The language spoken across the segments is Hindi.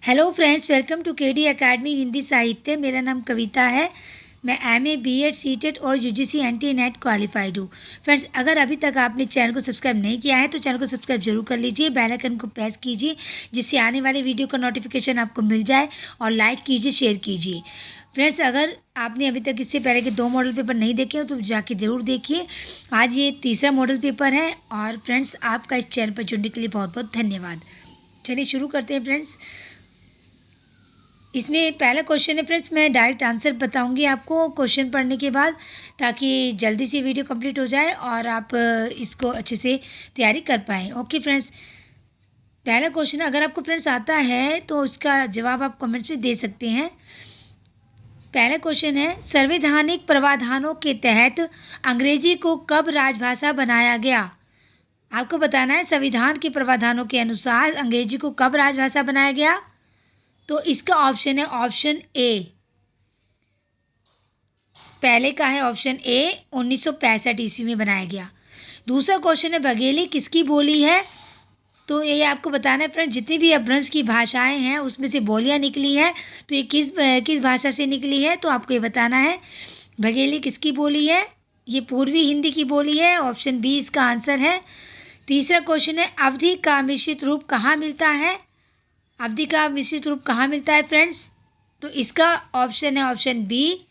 Hello friends, welcome to KD academy Hindi साहित्य। मेरा नाम कविता है। मैं एमए, बीएड, सीटेट और यूजीसी एनटी नेट क्वालिफाइड हूँ। फ्रेंड्स, अगर अभी तक आपने चैनल को सब्सक्राइब नहीं किया है तो चैनल को सब्सक्राइब जरूर कर लीजिए, बेल आइकन को प्रेस कीजिए जिससे आने वाले वीडियो का नोटिफिकेशन आपको मिल जाए, और लाइक कीजिए, शेयर कीजिए। फ्रेंड्स, अगर आपने अभी तक इससे पहले के 2 मॉडल पेपर नहीं देखे हो तो जाके ज़रूर देखिए। आज ये तीसरा मॉडल पेपर है। और फ्रेंड्स, आपका इस चैनल पर जुड़ने के लिए बहुत बहुत धन्यवाद। चलिए शुरू करते हैं फ्रेंड्स। इसमें पहला क्वेश्चन है फ्रेंड्स, मैं डायरेक्ट आंसर बताऊंगी आपको क्वेश्चन पढ़ने के बाद, ताकि जल्दी से वीडियो कंप्लीट हो जाए और आप इसको अच्छे से तैयारी कर पाएँ। ओके फ्रेंड्स, पहला क्वेश्चन अगर आपको फ्रेंड्स आता है तो उसका जवाब आप कमेंट्स में दे सकते हैं। पहला क्वेश्चन है, संवैधानिक प्रावधानों के तहत अंग्रेजी को कब राजभाषा बनाया गया? आपको बताना है संविधान के प्रावधानों के अनुसार अंग्रेजी को कब राजभाषा बनाया गया। तो इसका ऑप्शन है ऑप्शन ए। पहले का है ऑप्शन ए, 1965 ईस्वी में बनाया गया। दूसरा क्वेश्चन है, बघेली किसकी बोली है? तो ये आपको बताना है फ्रेंड्स, जितनी भी अपभ्रंश की भाषाएं हैं उसमें से बोलियां निकली हैं, तो ये किस भाषा से निकली है, तो आपको ये बताना है बघेली किसकी बोली है। ये पूर्वी हिंदी की बोली है। ऑप्शन बी इसका आंसर है। तीसरा क्वेश्चन है, अवधि का मिश्रित रूप कहाँ मिलता है? अवधि का मिश्रित रूप कहाँ मिलता है फ्रेंड्स? तो इसका ऑप्शन है ऑप्शन बी,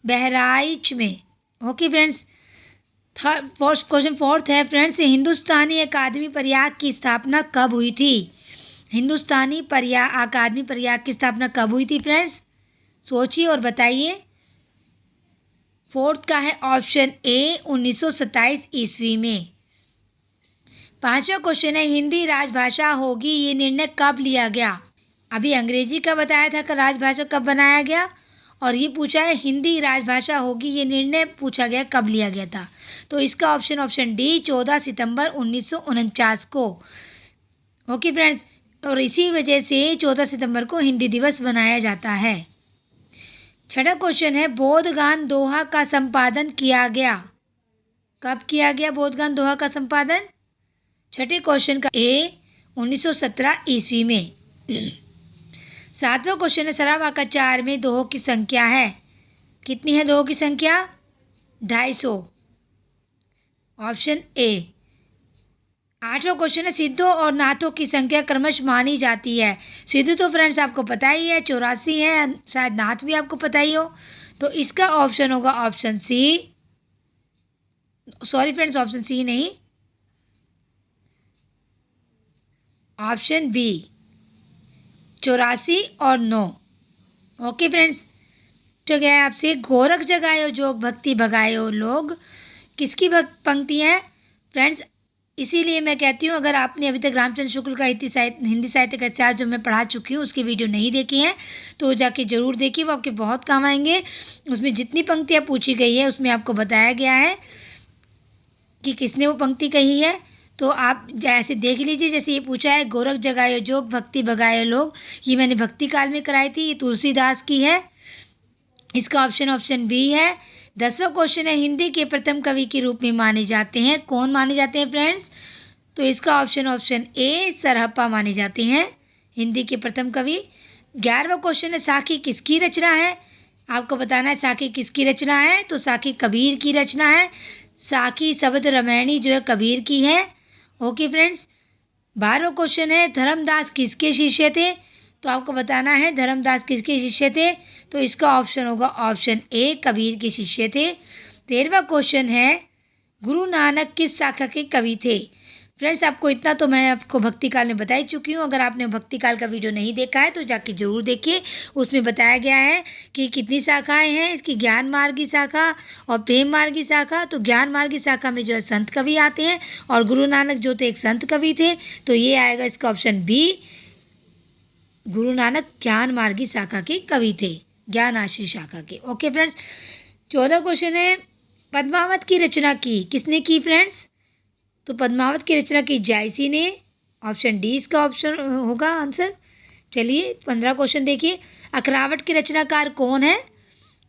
बहराइच में। ओके फ्रेंड्स, क्वेश्चन फोर्थ है फ्रेंड्स, हिंदुस्तानी अकादमी प्रयाग की स्थापना कब हुई थी? हिंदुस्तानी अकादमी प्रयाग की स्थापना कब हुई थी फ्रेंड्स? सोचिए और बताइए। फोर्थ का है ऑप्शन ए, 1927 ईस्वी में। पांचवा क्वेश्चन है, हिंदी राजभाषा होगी ये निर्णय कब लिया गया? अभी अंग्रेजी का बताया था कि राजभाषा कब बनाया गया, और ये पूछा है हिंदी राजभाषा होगी ये निर्णय पूछा गया कब लिया गया था। तो इसका ऑप्शन डी, 14 सितंबर 1949 को। ओके फ्रेंड्स, और इसी वजह से 14 सितंबर को हिंदी दिवस मनाया जाता है। छठा क्वेश्चन है, बोधगान दोहा का संपादन किया गया कब किया गया? बोधगान दोहा का संपादन छठे क्वेश्चन का ए, 1917 ईस्वी में। सातवां क्वेश्चन है, सरावाकाचार में दोहों की संख्या है कितनी है? दोहों की संख्या 250। Option A. आठवां क्वेश्चन है, सिद्धों और नाथों की संख्या क्रमश मानी जाती है। सिद्ध तो फ्रेंड्स आपको पता ही है, 84 है। शायद नाथ भी आपको पता ही हो। तो इसका ऑप्शन होगा option C. Sorry friends, option C नहीं, ऑप्शन बी, 84 और 9। ओके फ्रेंड्स, तो गया आपसे, गोरख जगायो जोग भक्ति भगायो लोग किसकी पंक्ति है फ्रेंड्स? इसीलिए मैं कहती हूँ, अगर आपने अभी तक रामचंद्र शुक्ल का हिंदी साहित्य का इतिहास जो मैं पढ़ा चुकी हूँ उसकी वीडियो नहीं देखी हैं तो जाके ज़रूर देखिए, वो आपके बहुत काम आएंगे। उसमें जितनी पंक्तियाँ पूछी गई है उसमें आपको बताया गया है कि किसने वो पंक्ति कही है। तो आप जैसे देख लीजिए, जैसे ये पूछा है, गोरख जगायो जोग भक्ति भगाए लोग, ये मैंने भक्ति काल में कराई थी, ये तुलसीदास की है। इसका ऑप्शन बी है। 10वां क्वेश्चन है, हिंदी के प्रथम कवि के रूप में माने जाते हैं कौन माने जाते हैं फ्रेंड्स? तो इसका ऑप्शन ए, सरहप्पा माने जाते हैं हिंदी के प्रथम कवि। 11वां क्वेश्चन है, साखी किसकी रचना है? आपको बताना है साखी किसकी रचना है। तो साखी कबीर की रचना है। साखी शब्द रामायणी जो है कबीर की है। ओके फ्रेंड्स, 12वां क्वेश्चन है, धर्मदास किसके शिष्य थे? तो आपको बताना है धर्मदास किसके शिष्य थे। तो इसका ऑप्शन होगा ऑप्शन ए, कबीर के शिष्य थे। 13वां क्वेश्चन है, गुरु नानक किस शाखा के कवि थे? फ्रेंड्स, आपको इतना तो मैं आपको भक्ति काल में बता ही चुकी हूँ। अगर आपने भक्ति काल का वीडियो नहीं देखा है तो जाके ज़रूर देखिए। उसमें बताया गया है कि कितनी शाखाएं हैं इसकी, ज्ञान मार्गी शाखा और प्रेम मार्गी शाखा। तो ज्ञान मार्गी शाखा में जो है संत कवि आते हैं, और गुरु नानक जो थे एक संत कवि थे। तो ये आएगा इसका ऑप्शन बी, गुरु नानक ज्ञान मार्गी शाखा के कवि थे, ज्ञान आश्री शाखा के। ओके फ्रेंड्स, 14 क्वेश्चन है, पद्मावत की रचना की किसने की फ्रेंड्स? तो पद्मावत की रचना की जायसी ने। ऑप्शन डी इसका ऑप्शन होगा आंसर। चलिए 15 क्वेश्चन देखिए, अखरावट के रचनाकार कौन है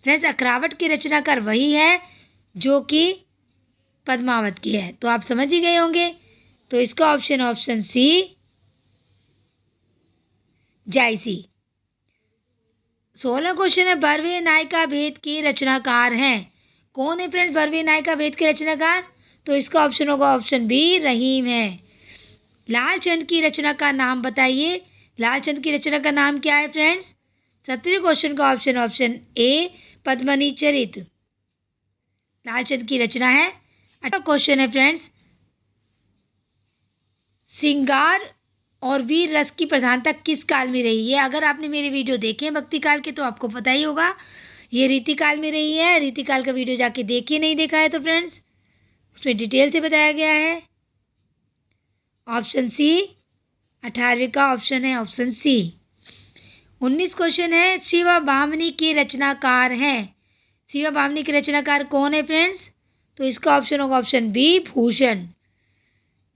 फ्रेंड्स? अखरावट के रचनाकार वही है जो कि पद्मावत की है। तो आप समझ ही गए होंगे। तो इसका ऑप्शन सी, जायसी। 16 क्वेश्चन है, बर्वे नायिका भेद के रचनाकार हैं। कौन है फ्रेंड्स बर्वे नायिका भेद के रचनाकार? तो इसका ऑप्शन होगा ऑप्शन बी, रहीम है। लालचंद की रचना का नाम बताइए। लालचंद की रचना का नाम क्या है फ्रेंड्स? 17 क्वेश्चन का ऑप्शन ए, पद्मिनी चरित। लालचंद की रचना है। 18 क्वेश्चन है फ्रेंड्स, श्रृंगार और वीर रस की प्रधानता किस काल में रही है? अगर आपने मेरे वीडियो देखे हैं भक्ति काल के तो आपको पता ही होगा, ये रीतिकाल में रही है। रीतिकाल का वीडियो जाके देखिए, नहीं देखा है तो फ्रेंड्स, उसमें डिटेल से बताया गया है। ऑप्शन सी 18वें का ऑप्शन है, ऑप्शन सी। 19 क्वेश्चन है, शिवा भामनी के रचनाकार हैं। शिवा भामनी के रचनाकार कौन है फ्रेंड्स? तो इसका ऑप्शन होगा ऑप्शन बी, भूषण।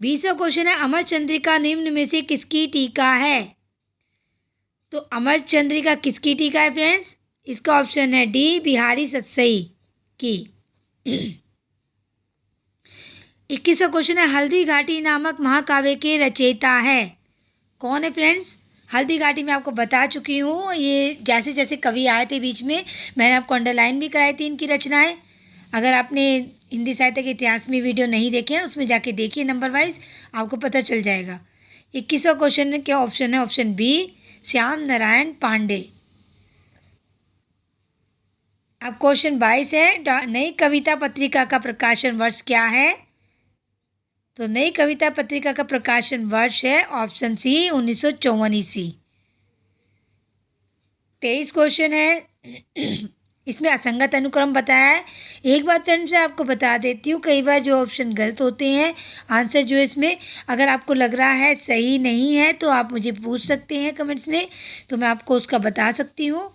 20वां क्वेश्चन है, अमर चंद्रिका निम्न में से किसकी टीका है? तो अमर चंद्रिका किसकी टीका है फ्रेंड्स? इसका ऑप्शन है डी, बिहारी सतसई की। 21वां क्वेश्चन है, हल्दी घाटी नामक महाकाव्य के रचयिता है। कौन है फ्रेंड्स? हल्दी घाटी मैं आपको बता चुकी हूँ, ये जैसे जैसे कवि आए थे बीच में मैंने आपको अंडरलाइन भी कराई थी इनकी रचनाएं। अगर आपने हिंदी साहित्य के इतिहास में वीडियो नहीं देखे हैं उसमें जाके देखिए, नंबर वाइज आपको पता चल जाएगा। 21वां क्वेश्चन क्या ऑप्शन है? Option B, Shyam Narayan Pandey. अब क्वेश्चन 22 है, नई कविता पत्रिका का प्रकाशन वर्ष क्या है? तो नई कविता पत्रिका का प्रकाशन वर्ष है ऑप्शन सी, 1954 ईस्वी। 23 क्वेश्चन है, इसमें असंगत अनुक्रम बताया है। एक बात फ्रेंड से आपको बता देती हूँ, कई बार जो ऑप्शन गलत होते हैं, आंसर जो इसमें अगर आपको लग रहा है सही नहीं है तो आप मुझे पूछ सकते हैं कमेंट्स में, तो मैं आपको उसका बता सकती हूँ।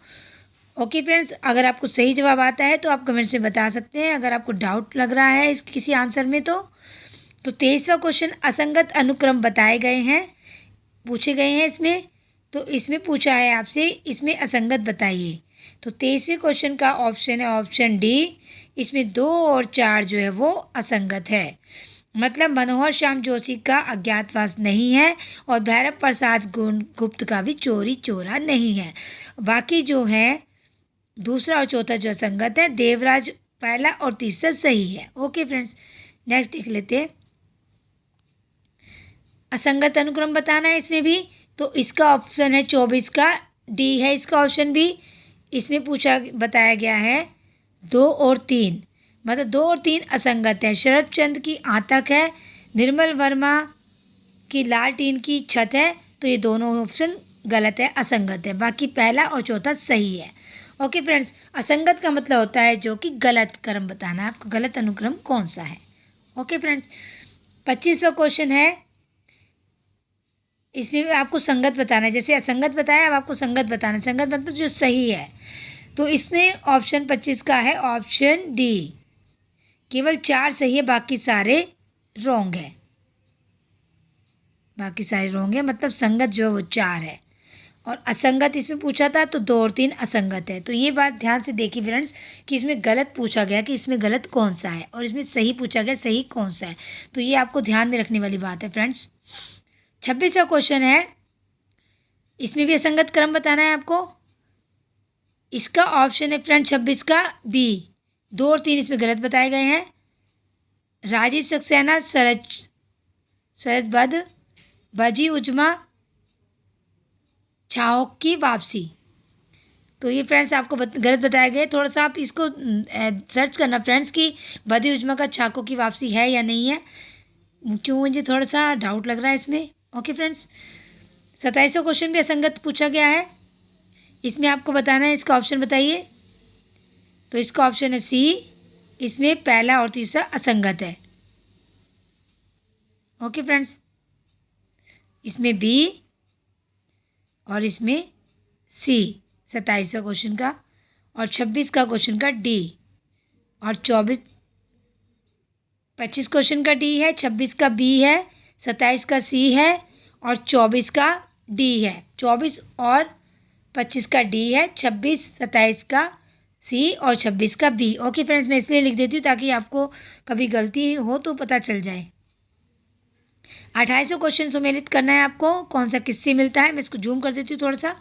ओके फ्रेंड्स, अगर आपको सही जवाब आता है तो आप कमेंट्स में बता सकते हैं। अगर आपको डाउट लग रहा है इस किसी आंसर में तो 23वां क्वेश्चन, असंगत अनुक्रम बताए गए हैं, पूछे गए हैं इसमें। तो इसमें पूछा है आपसे, इसमें असंगत बताइए। तो 23वें क्वेश्चन का ऑप्शन है ऑप्शन डी, इसमें 2 और 4 जो है वो असंगत है। मतलब मनोहर श्याम जोशी का अज्ञातवास नहीं है और भैरव प्रसाद गुप्त का भी चोरी चोरा नहीं है। बाकी जो है दूसरा और चौथा जो असंगत है, देवराज पहला और तीसरा सही है। ओके फ्रेंड्स, नेक्स्ट देख लेते हैं। असंगत अनुक्रम बताना है इसमें भी, तो इसका ऑप्शन है 24 का डी है इसका ऑप्शन भी। इसमें बताया गया है 2 और 3, मतलब 2 और 3 असंगत है। शरद चंद्र की आतक है, निर्मल वर्मा की लालटीन की छत है, तो ये दोनों ऑप्शन गलत है, असंगत है। बाकी पहला और चौथा सही है। ओके फ्रेंड्स, असंगत का मतलब होता है जो कि गलत क्रम बताना है आपको, गलत अनुक्रम कौन सा है। ओके फ्रेंड्स, 25वां क्वेश्चन है, इसमें आपको संगत बताना है। जैसे असंगत बताया, अब आपको संगत बताना है। संगत मतलब जो सही है, तो इसमें ऑप्शन 25 का है ऑप्शन डी, केवल 4 सही है, बाकी सारे रॉन्ग है। बाकी सारे रॉन्ग है, मतलब संगत जो है वो 4 है और असंगत इसमें पूछा था तो 2 और 3 असंगत है। तो ये बात ध्यान से देखिए फ्रेंड्स कि इसमें गलत पूछा गया कि इसमें गलत कौन सा है और इसमें सही पूछा गया सही कौन सा है। तो ये आपको ध्यान में रखने वाली बात है फ्रेंड्स। 26वां क्वेश्चन है, इसमें भी असंगत क्रम बताना है आपको। इसका ऑप्शन है फ्रेंड 26 का बी, 2 और 3 इसमें गलत बताए गए हैं। राजीव सक्सेना, शरद बजी उजमा छाओ की वापसी, तो ये फ्रेंड्स आपको गलत बताया गया। थोड़ा सा आप इसको सर्च करना फ्रेंड्स कि बदी उजमा का छाको की वापसी है या नहीं है, क्यों मुझे थोड़ा सा डाउट लग रहा है इसमें। ओके फ्रेंड्स, 27वां क्वेश्चन भी असंगत पूछा गया है। इसमें आपको बताना है, इसका ऑप्शन बताइए। तो इसका ऑप्शन है सी, इसमें पहला और तीसरा असंगत है। ओके फ्रेंड्स, इसमें बी और इसमें सी 27वां क्वेश्चन का, और 26 का क्वेश्चन का डी, और 25 क्वेश्चन का डी है, 26 का बी है, 27 का सी है और 24 का डी है। 24 और 25 का डी है, 26 27 का सी और 26 का बी। ओके फ्रेंड्स, मैं इसलिए लिख देती हूँ ताकि आपको कभी गलती हो तो पता चल जाए। 2800 क्वेश्चन सम्मिलित करना है आपको। कौन सा किससे मिलता है, मैं इसको जूम कर देती हूँ थोड़ा सा,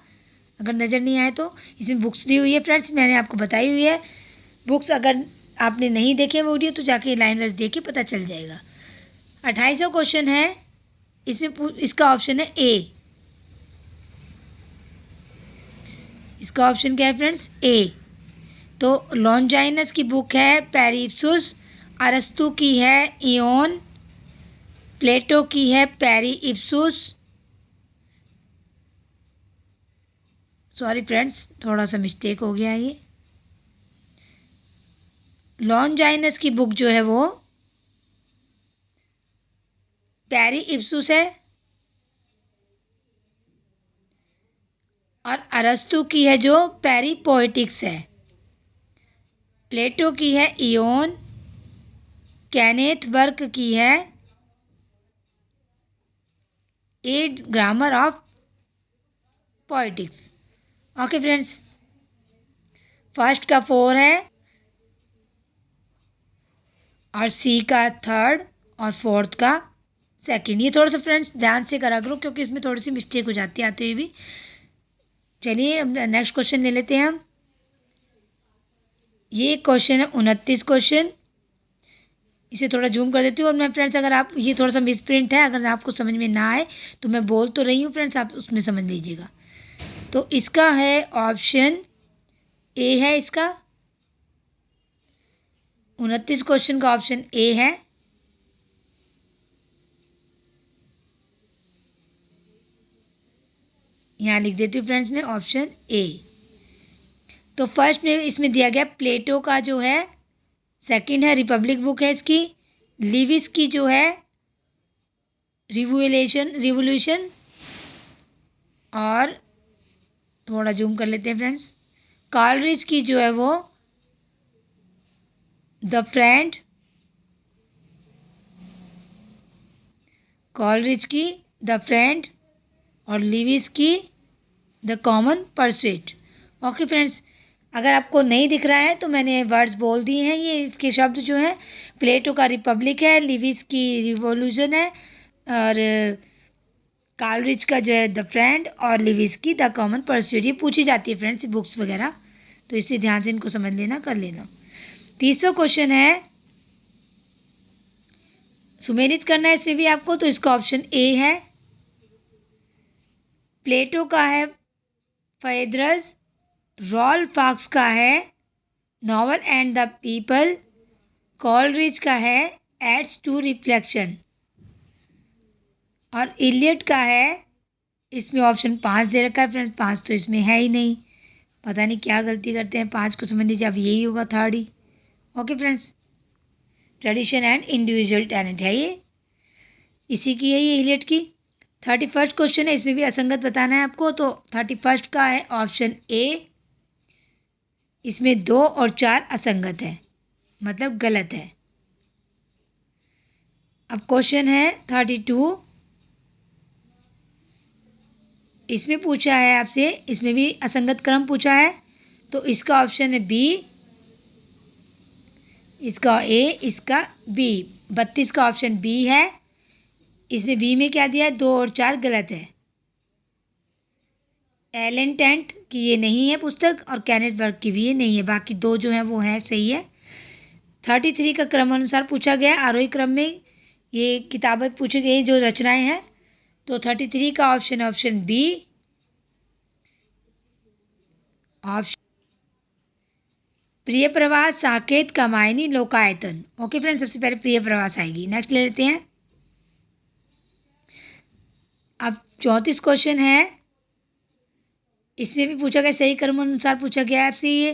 अगर नज़र नहीं आए तो। इसमें बुक्स दी हुई है फ्रेंड्स, मैंने आपको बताई हुई है बुक्स। अगर आपने नहीं देखे वीडियो तो जाके लाइन वाइज देख के पता चल जाएगा। 2800 क्वेश्चन है इसमें। इसका ऑप्शन है ए। इसका ऑप्शन क्या है फ्रेंड्स, ए। तो लॉन्जाइनस की बुक है पेरिप्सुस, अरस्तु की है इयोन, प्लेटो की है पेरिप्सुस। सॉरी फ्रेंड्स, थोड़ा सा मिस्टेक हो गया ये। लॉन्जाइनस की बुक जो है वो पेरिप्सुस है, और अरस्तु की है जो पेरिपोएटिक्स है। प्लेटो की है इयोन, कैनेथ बर्क की है a grammar of poetics. Okay friends, first का 4 है और सी का 3rd और 4th का 2nd। ये थोड़ा सा फ्रेंड्स ध्यान से करा करो क्योंकि इसमें थोड़ी सी मिस्टेक हो जाती है आते हुए भी। चलिए अब नेक्स्ट क्वेश्चन ले लेते हैं हम। ये क्वेश्चन है 29 क्वेश्चन। इसे थोड़ा जूम कर देती हूँ। और मैं फ्रेंड्स, अगर आप, ये थोड़ा सा मिस प्रिंट है, अगर आपको समझ में ना आए तो मैं बोल तो रही हूँ फ्रेंड्स, आप उसमें समझ लीजिएगा। तो इसका है ऑप्शन ए है। इसका 29 क्वेश्चन का ऑप्शन ए है। यहाँ लिख देती हूँ फ्रेंड्स मैं ऑप्शन ए। तो फर्स्ट में इसमें दिया गया प्लेटो का जो है, 2nd है रिपब्लिक बुक है इसकी। लिविस की जो है रिवोल्यूशन, और थोड़ा जूम कर लेते हैं फ्रेंड्स, कॉलरिज की जो है वो द फ्रेंड, कॉलरिज की द फ्रेंड, और लिविस की the common pursuit. Okay friends, अगर आपको नहीं दिख रहा है तो मैंने वर्ड्स बोल दिए हैं। ये इसके शब्द जो हैं, प्लेटो का रिपब्लिक है, लिविस की रिवोल्यूशन है, और कॉलरिज का जो है द फ्रेंड, और लिविस की द कॉमन परस्यूट। ये पूछी जाती है फ्रेंड्स बुक्स वगैरह, तो इसलिए ध्यान से इनको समझ लेना, कर लेना। 30वां क्वेश्चन है, सुमेलित करना है इसमें भी आपको। तो इसका ऑप्शन ए है। प्लेटो का है फेदरस, रॉल्फ फॉक्स का है novel and the people, Coleridge का है एड्स टू रिफ्लेक्शन, और इलियट का है, इसमें ऑप्शन 5 दे रखा है फ्रेंड्स। 5 तो इसमें है ही नहीं, पता नहीं क्या गलती करते हैं। 5 को समझ लीजिए अब यही होगा, 3rd he. Okay friends, tradition and individual talent है ये, इसी की है ये इलियट की। 31st क्वेश्चन है, इसमें भी असंगत बताना है आपको। तो 31st का है ऑप्शन ए। इसमें 2 और 4 असंगत है, मतलब गलत है। अब क्वेश्चन है 32। इसमें पूछा है आपसे, इसमें भी असंगत क्रम पूछा है। तो इसका ऑप्शन है बी, इसका ए, इसका बी। 32 का ऑप्शन बी है। इसमें बी में क्या दिया है, 2 और 4 गलत है। एलन टेंट की ये नहीं है पुस्तक, और कैनेथ बर्ग की भी ये नहीं है। बाकी 2 जो हैं वो हैं, सही है। 33 का क्रम अनुसार पूछा गया, आरोही क्रम में ये किताबें पूछी गई जो रचनाएं हैं। तो 33 का ऑप्शन बी, ऑप्शन प्रिय प्रवास, साकेत, कमायनी, लोकायतन। ओके फ्रेंड्स, सबसे पहले प्रिय प्रवास आएगी। नेक्स्ट ले लेते हैं। अब 34 क्वेश्चन है, इसमें भी पूछा गया, सही क्रम अनुसार पूछा गया है आपसे। ये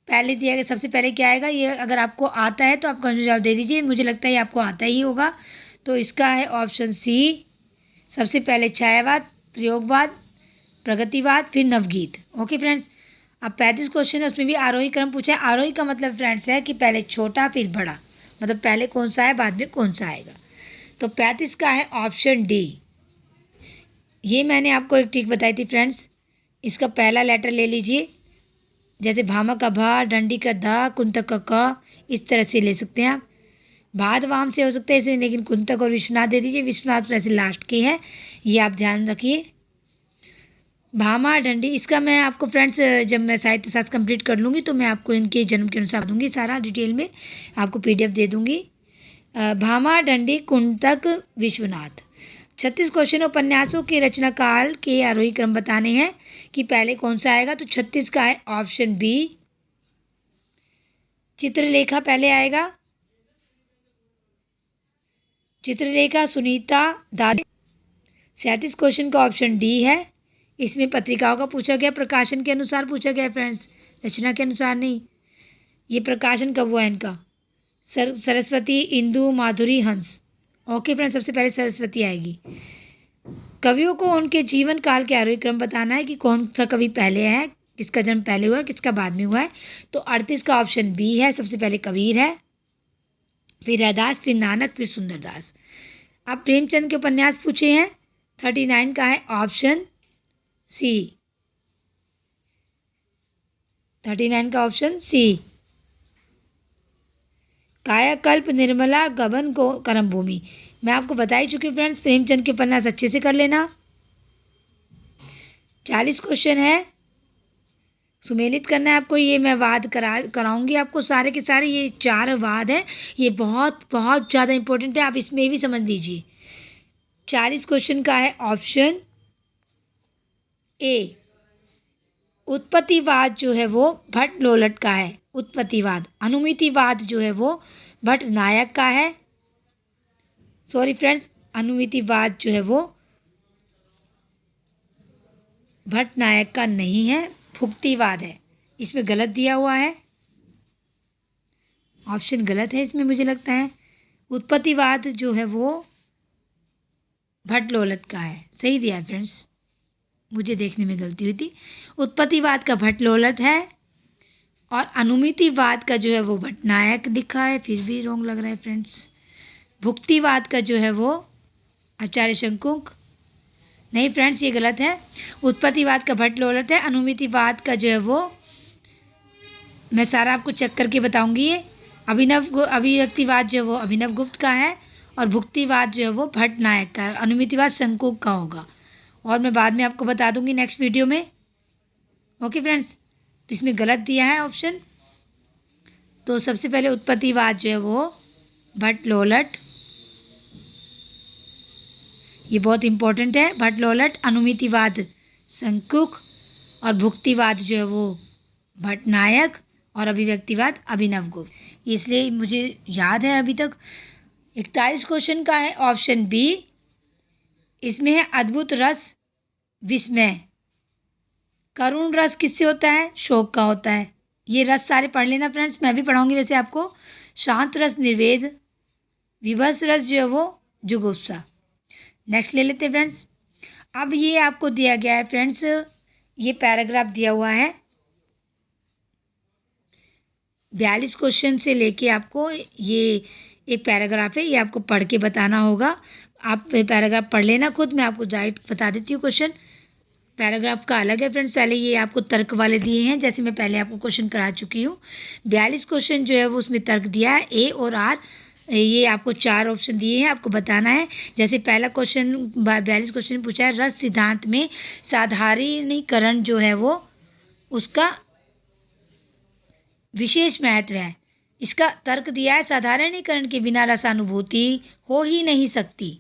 पहले दिया गया, सबसे पहले क्या आएगा, ये अगर आपको आता है तो आप कौन सा जवाब दे दीजिए। मुझे लगता है ये आपको आता ही होगा। तो इसका है ऑप्शन सी, सबसे पहले छायावाद, प्रयोगवाद, प्रगतिवाद, फिर नवगीत। ओके फ्रेंड्स, अब 35 क्वेश्चन है, उसमें भी आरोही क्रम पूछा है। आरोही का मतलब फ्रेंड्स है कि पहले छोटा फिर बड़ा, मतलब पहले कौन सा है बाद में कौन सा आएगा। तो 35 का है ऑप्शन डी। ये मैंने आपको एक ट्रिक बताई थी फ्रेंड्स। इसका पहला लेटर ले लीजिए, जैसे भामा का भा, डंडी का धा, कुंतक का क, इस तरह से ले सकते हैं आप। बाद वाम से हो सकता है इसे, लेकिन कुंतक और विश्वनाथ दे दीजिए। विश्वनाथ वैसे लास्ट के हैं, ये आप ध्यान रखिए। भामा डंडी, इसका मैं आपको फ्रेंड्स जब मैं साहित्य शास्त्र कंप्लीट कर लूँगी तो मैं आपको इनके जन्म के अनुसार दूंगी, सारा डिटेल में आपको PDF दे दूंगी। भामा डंडी कुंतक विश्वनाथ। 36 क्वेश्चन उपन्यासों के रचना काल के आरोही क्रम बताने हैं कि पहले कौन सा आएगा। तो 36 का है ऑप्शन बी, चित्रलेखा पहले आएगा। चित्रलेखा सुनीता दादी। 37 क्वेश्चन का ऑप्शन डी है। इसमें पत्रिकाओं का पूछा गया, प्रकाशन के अनुसार पूछा गया फ्रेंड्स, रचना के अनुसार नहीं। ये प्रकाशन कब हुआ है इनका? सरस्वती, इंदु, माधुरी, हंस। ओके फ्रेंड्स, सबसे पहले सरस्वती आएगी। कवियों को उनके जीवन काल के आरोही क्रम बताना है कि कौन सा कवि पहले है, किसका जन्म पहले हुआ है, किसका बाद में हुआ है। तो 38 का ऑप्शन बी है, सबसे पहले कबीर है, फिर रैदास, फिर नानक, फिर सुंदरदास। अब प्रेमचंद के उपन्यास पूछे हैं। 39 का है ऑप्शन सी, 39 का ऑप्शन सी। कायाकल्प, निर्मला, गबन को कर्म भूमि। मैं आपको बता ही चुकी हूँ फ्रेंड्स, प्रेमचंद के उपन्यास अच्छे से कर लेना। 40 क्वेश्चन है, सुमेलित करना है आपको। ये मैं वाद कराऊंगी आपको सारे के सारे, ये 4 वाद हैं, ये बहुत बहुत ज़्यादा इंपॉर्टेंट है, आप इसमें भी समझ लीजिए। 40 क्वेश्चन का है ऑप्शन ए, उत्पत्तिवाद जो है वो भट्ट लोलट का है, उत्पत्तिवाद। अनुमितिवाद जो है वो भट्ट नायक का है। सॉरी फ्रेंड्स, अनुमितिवाद जो है वो भट्ट नायक का नहीं है, भुक्तिवाद है। इसमें गलत दिया हुआ है, ऑप्शन गलत है इसमें मुझे लगता है। उत्पत्तिवाद जो है वो भट्ट लोलट का है, सही दिया है फ्रेंड्स, मुझे देखने में गलती हुई थी। उत्पत्तिवाद का भट्ट लोलट है और अनुमितिवाद का जो है वो भट्ट नायक लिखा है, फिर भी रॉन्ग लग रहा है फ्रेंड्स। भुक्तिवाद का जो है वो आचार्य शंकुक, नहीं फ्रेंड्स ये गलत है। उत्पत्तिवाद का भट्ट लोलट है, अनुमितिवाद का जो है वो मैं सारा आपको चेक करके बताऊंगी। ये अभिव्यक्तिवाद जो है वो अभिनव गुप्त का है और भुक्तिवाद जो है वो भट्ट नायक का है, अनुमितिवाद शंकुक का होगा, और मैं बाद में आपको बता दूंगी नेक्स्ट वीडियो में। ओके फ्रेंड्स, तो इसमें गलत दिया है ऑप्शन। तो सबसे पहले उत्पत्तिवाद जो है वो भट्ट लोलट, ये बहुत इंपॉर्टेंट है, भट्ट लोलट। अनुमितिवाद शंकुक और भुक्तिवाद जो है वो भट्ट नायक और अभिव्यक्तिवाद अभिनव गुप्त, इसलिए मुझे याद है अभी तक। 41 क्वेश्चन का है ऑप्शन बी, इसमें है अद्भुत रस विस्मय। करुण रस किससे होता है? शोक का होता है। ये रस सारे पढ़ लेना फ्रेंड्स, मैं भी पढ़ाऊंगी वैसे आपको। शांत रस निर्वेद, विभस रस जो है वो जुगुप्सा। नेक्स्ट ले लेते हैं फ्रेंड्स। अब ये आपको दिया गया है फ्रेंड्स, ये पैराग्राफ दिया हुआ है 42 क्वेश्चन से लेके आपको, ये एक पैराग्राफ है, ये आपको पढ़ के बताना होगा। आप पैराग्राफ पढ़ लेना खुद, मैं आपको डायरेक्ट बता देती हूँ क्वेश्चन। पैराग्राफ का अलग है फ्रेंड्स, पहले ये आपको तर्क वाले दिए हैं, जैसे मैं पहले आपको क्वेश्चन करा चुकी हूँ। 42 क्वेश्चन जो है वो उसमें तर्क दिया है, ए और आर, ये आपको 4 ऑप्शन दिए हैं, आपको बताना है। जैसे पहला क्वेश्चन 42 क्वेश्चन पूछा है, रस सिद्धांत में साधारणीकरण जो है वो उसका विशेष महत्व है। इसका तर्क दिया है, साधारणीकरण के बिना रसानुभूति हो ही नहीं सकती।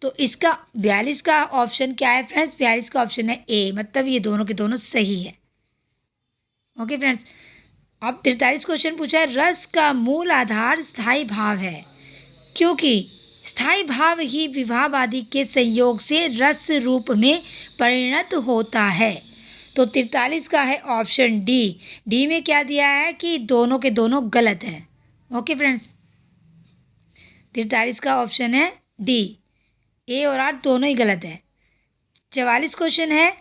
तो इसका 42 का ऑप्शन क्या है फ्रेंड्स? 42 का ऑप्शन है ए, मतलब ये दोनों के दोनों सही है। ओके फ्रेंड्स, अब 43 क्वेश्चन पूछा है, रस का मूल आधार स्थायी भाव है, क्योंकि स्थायी भाव ही विभावादि के संयोग से रस रूप में परिणत होता है। तो 43 का है ऑप्शन डी। डी में क्या दिया है कि दोनों के दोनों गलत है। ओके फ्रेंड्स, 43 का ऑप्शन है डी, ए और आर दोनों ही गलत है। 44 क्वेश्चन है,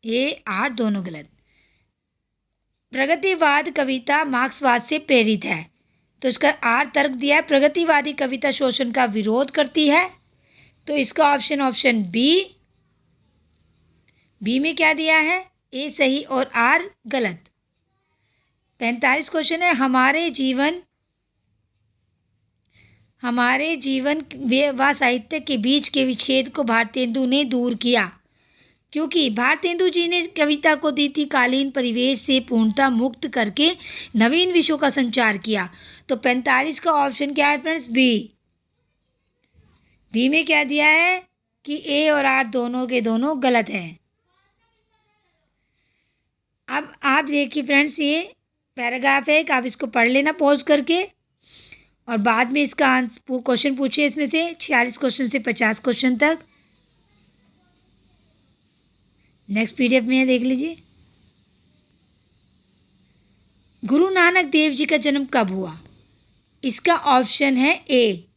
ए आर दोनों गलत। प्रगतिवाद कविता मार्क्सवाद से प्रेरित है, तो इसका आर तर्क दिया है, प्रगतिवादी कविता शोषण का विरोध करती है। तो इसका ऑप्शन बी। बी में क्या दिया है? ए सही और आर गलत। 45 क्वेश्चन है, हमारे जीवन हमारे जीवन व साहित्य के बीच के विच्छेद को भारतेंदु ने दूर किया, क्योंकि भारतेंदु जी ने कविता को रीतिकालीन परिवेश से पूर्णतः मुक्त करके नवीन विषयों का संचार किया। तो 45 का ऑप्शन क्या है फ्रेंड्स? बी में क्या दिया है कि ए और आर दोनों के दोनों गलत हैं। अब आप देखिए फ्रेंड्स, ये पैराग्राफ है कि आप इसको पढ़ लेना पॉज करके, और बाद में इसका आंसर क्वेश्चन पूछिए। इसमें से 46 क्वेश्चन से 50 क्वेश्चन तक नेक्स्ट पीडीएफ में है, देख लीजिए। गुरु नानक देव जी का जन्म कब हुआ? इसका ऑप्शन है ए।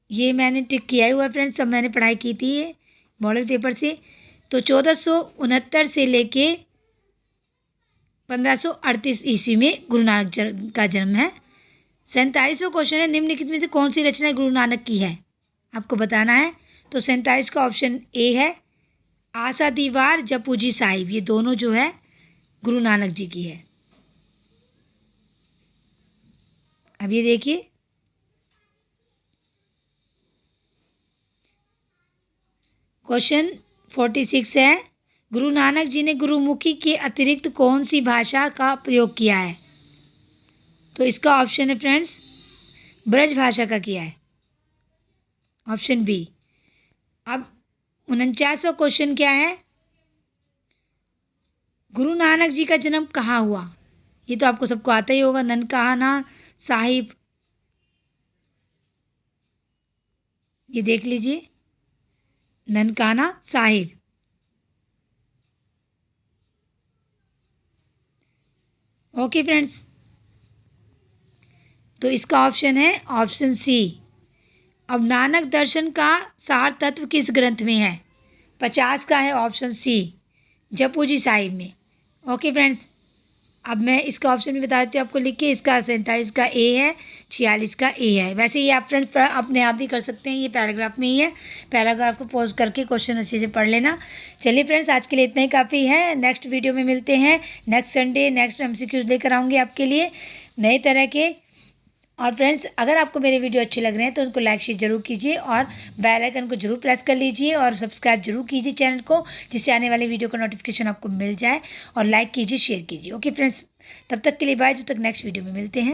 ये मैंने टिक किया हुआ है फ्रेंड्स, सब मैंने पढ़ाई की थी ये मॉडल पेपर से। तो 1469 से लेके 1538 ईस्वी में गुरु नानक का जन्म है। 47वां क्वेश्चन है, निम्नलिखित में से कौन सी रचना गुरु नानक की है? आपको बताना है। तो 47 का ऑप्शन ए है, आशा दीवार, जपूजी साहिब, ये दोनों जो है गुरु नानक जी की है। अब ये देखिए, क्वेश्चन 46 है, गुरु नानक जी ने गुरुमुखी के अतिरिक्त कौन सी भाषा का प्रयोग किया है? तो इसका ऑप्शन है फ्रेंड्स, ब्रज भाषा का किया है, ऑप्शन बी। अब 49वां क्वेश्चन क्या है, गुरु नानक जी का जन्म कहाँ हुआ? ये तो आपको सबको आता ही होगा, ननकाना साहिब, ये देख लीजिए, ननकाना साहिब। ओके फ्रेंड्स, तो इसका ऑप्शन है ऑप्शन सी। अब नानक दर्शन का सार तत्व किस ग्रंथ में है? 50 का है ऑप्शन सी, जपूजी साहिब में। ओके फ्रेंड्स, अब मैं इसका ऑप्शन भी बता देती हूँ आपको लिख के। इसका 47 का ए है, 46 का ए है। वैसे ये आप फ्रेंड्स अपने आप भी कर सकते हैं, ये पैराग्राफ में ही है। पैराग्राफ को पॉज करके क्वेश्चन अच्छे से पढ़ लेना। चलिए फ्रेंड्स, आज के लिए इतना ही काफ़ी है। नेक्स्ट वीडियो में मिलते हैं नेक्स्ट संडे। नेक्स्ट MCQs लेकर आऊँगी आपके लिए नए तरह के। और फ्रेंड्स, अगर आपको मेरे वीडियो अच्छे लग रहे हैं तो उनको लाइक शेयर जरूर कीजिए, और बेल आइकन को जरूर प्रेस कर लीजिए, और सब्सक्राइब जरूर कीजिए चैनल को, जिससे आने वाले वीडियो का नोटिफिकेशन आपको मिल जाए। और लाइक कीजिए, शेयर कीजिए। ओके फ्रेंड्स, तब तक के लिए बाय। जब तक नेक्स्ट वीडियो में मिलते हैं।